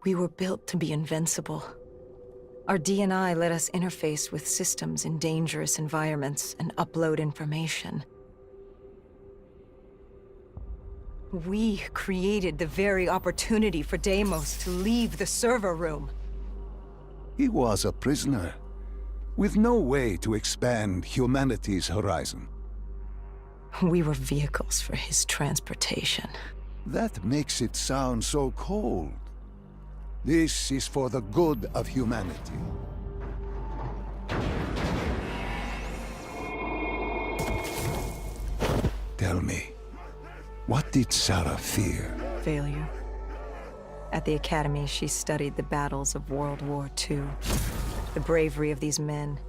We were built to be invincible. Our D&I let us interface with systems in dangerous environments and upload information. We created the very opportunity for Deimos to leave the server room. He was a prisoner, with no way to expand humanity's horizon. We were vehicles for his transportation. That makes it sound so cold. This is for the good of humanity. Tell me, what did Sarah fear? Failure. At the Academy, she studied the battles of World War II, the bravery of these men.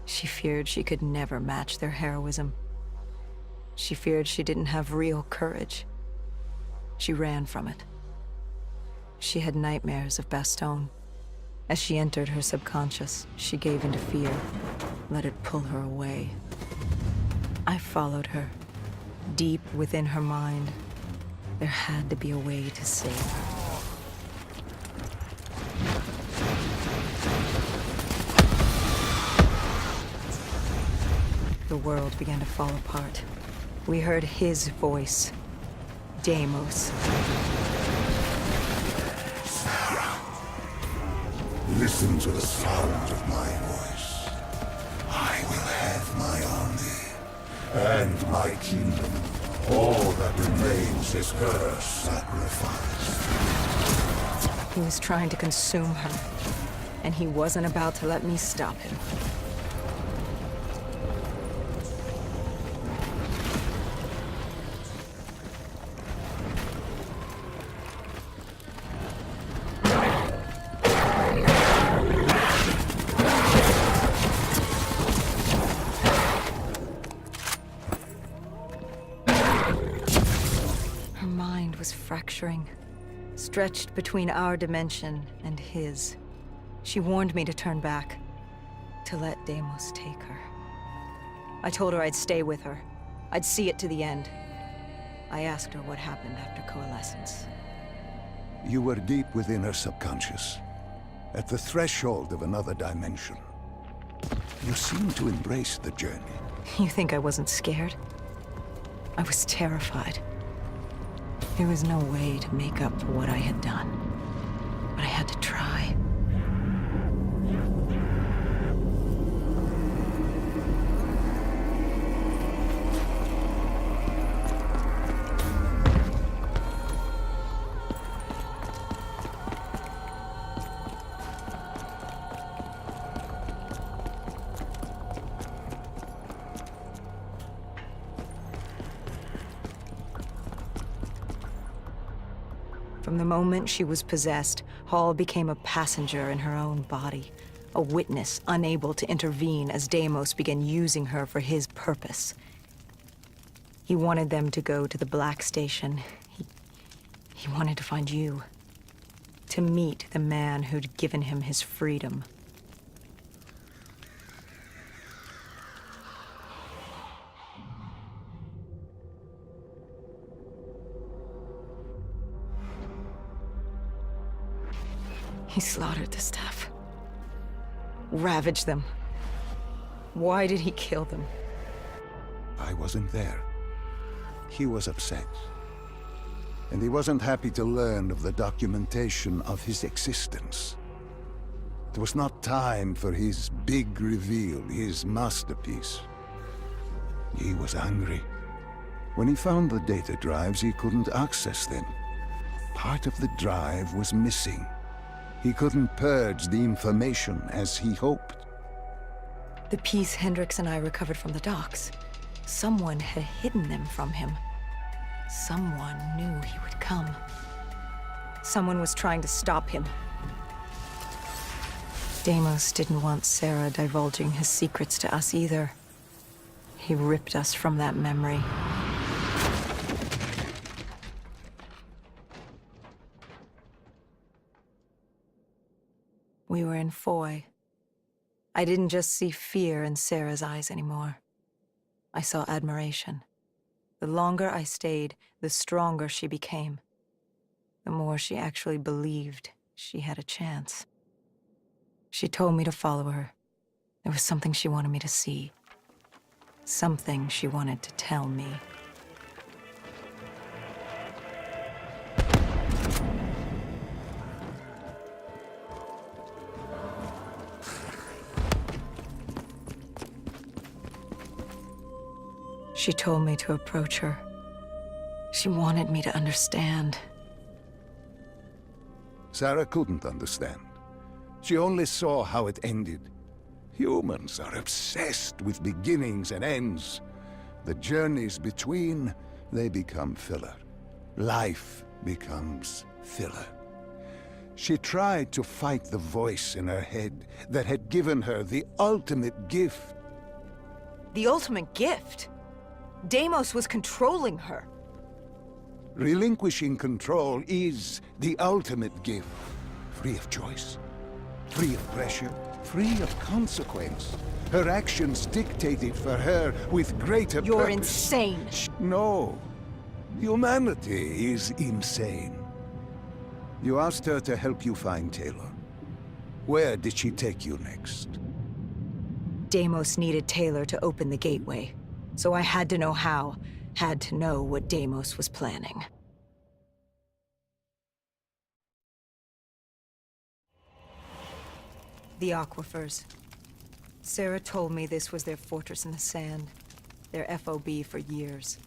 She feared she could never match their heroism. She feared she didn't have real courage. She ran from it. She had nightmares of Bastogne. As she entered her subconscious, she gave into fear, let it pull her away. I followed her. Deep within her mind, there had to be a way to save her. The world began to fall apart. We heard his voice, Deimos. Sarah, listen to the sound of my voice. I will have my army and my kingdom. All that remains is her sacrifice. He was trying to consume her, and he wasn't about to let me stop him. Fracturing, stretched between our dimension and his. She warned me to turn back, to let Deimos take her. I told her I'd stay with her. I'd see it to the end. I asked her what happened after coalescence. You were deep within her subconscious, at the threshold of another dimension. You seemed to embrace the journey. You think I wasn't scared? I was terrified. There was no way to make up for what I had done, but I had to try. From the moment she was possessed, Hall became a passenger in her own body, a witness unable to intervene as Deimos began using her for his purpose. He wanted them to go to the Black Station. He wanted to find you, to meet the man who'd given him his freedom. He slaughtered the staff. Ravaged them. Why did he kill them? I wasn't there. He was upset. And he wasn't happy to learn of the documentation of his existence. It was not time for his big reveal, his masterpiece. He was angry. When he found the data drives, he couldn't access them. Part of the drive was missing. He couldn't purge the information as he hoped. The piece Hendricks and I recovered from the docks. Someone had hidden them from him. Someone knew he would come. Someone was trying to stop him. Deimos didn't want Sarah divulging his secrets to us either. He ripped us from that memory. We were in Foy. I didn't just see fear in Sarah's eyes anymore. I saw admiration. The longer I stayed, the stronger she became. The more she actually believed she had a chance. She told me to follow her. There was something she wanted me to see. Something she wanted to tell me. She told me to approach her. She wanted me to understand. Sarah couldn't understand. She only saw how it ended. Humans are obsessed with beginnings and ends. The journeys between, they become filler. Life becomes filler. She tried to fight the voice in her head that had given her the ultimate gift. The ultimate gift? Deimos was controlling her. Relinquishing control is the ultimate gift. Free of choice, free of pressure, free of consequence. Her actions dictated for her with greater You're purpose. insane. No. Humanity is insane. You asked her to help you find Taylor. Where did she take you next? Deimos needed Taylor to open the gateway, so I had to know how, had to know what Deimos was planning. The aquifers. Sarah told me this was their fortress in the sand, their FOB for years.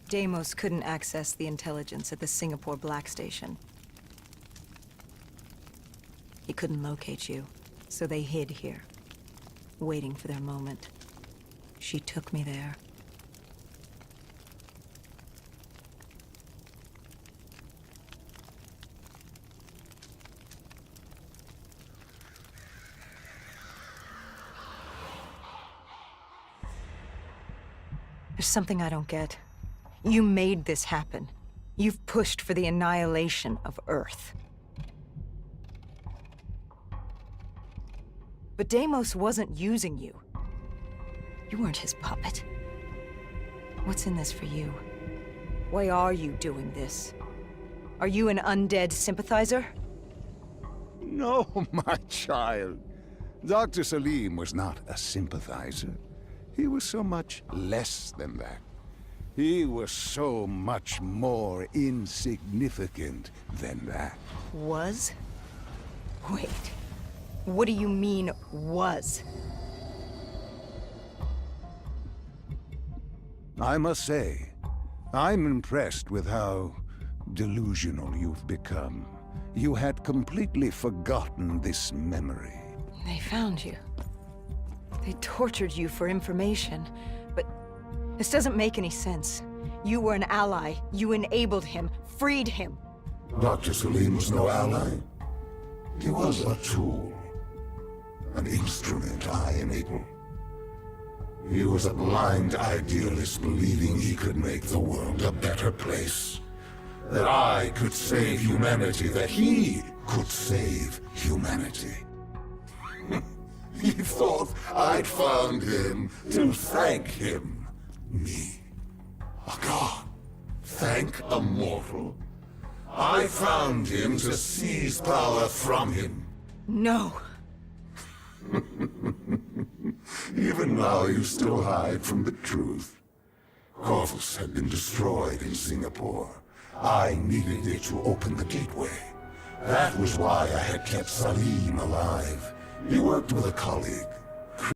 Deimos couldn't access the intelligence at the Singapore Black Station. He couldn't locate you, so they hid here, waiting for their moment. She took me there. There's something I don't get. You made this happen. You've pushed for the annihilation of Earth. But Deimos wasn't using you. You weren't his puppet. What's in this for you? Why are you doing this? Are you an undead sympathizer? No, my child. Dr. Salim was not a sympathizer. He was so much less than that. He was so much more insignificant than that. Was? Wait. What do you mean, was? I must say, I'm impressed with how delusional you've become. You had completely forgotten this memory. They found you. They tortured you for information, but this doesn't make any sense. You were an ally. You enabled him, freed him. Dr. Salim was no ally. He was a tool. An instrument I enabled. He was a blind idealist believing he could make the world a better place. That I could save humanity, that he could save humanity. He thought I'd found him to thank him. Me. A god. Thank a mortal. I found him to seize power from him. No. Even now you still hide from the truth. Corvus had been destroyed in Singapore. I needed it to open the gateway. That was why I had kept Salim alive. He worked with a colleague.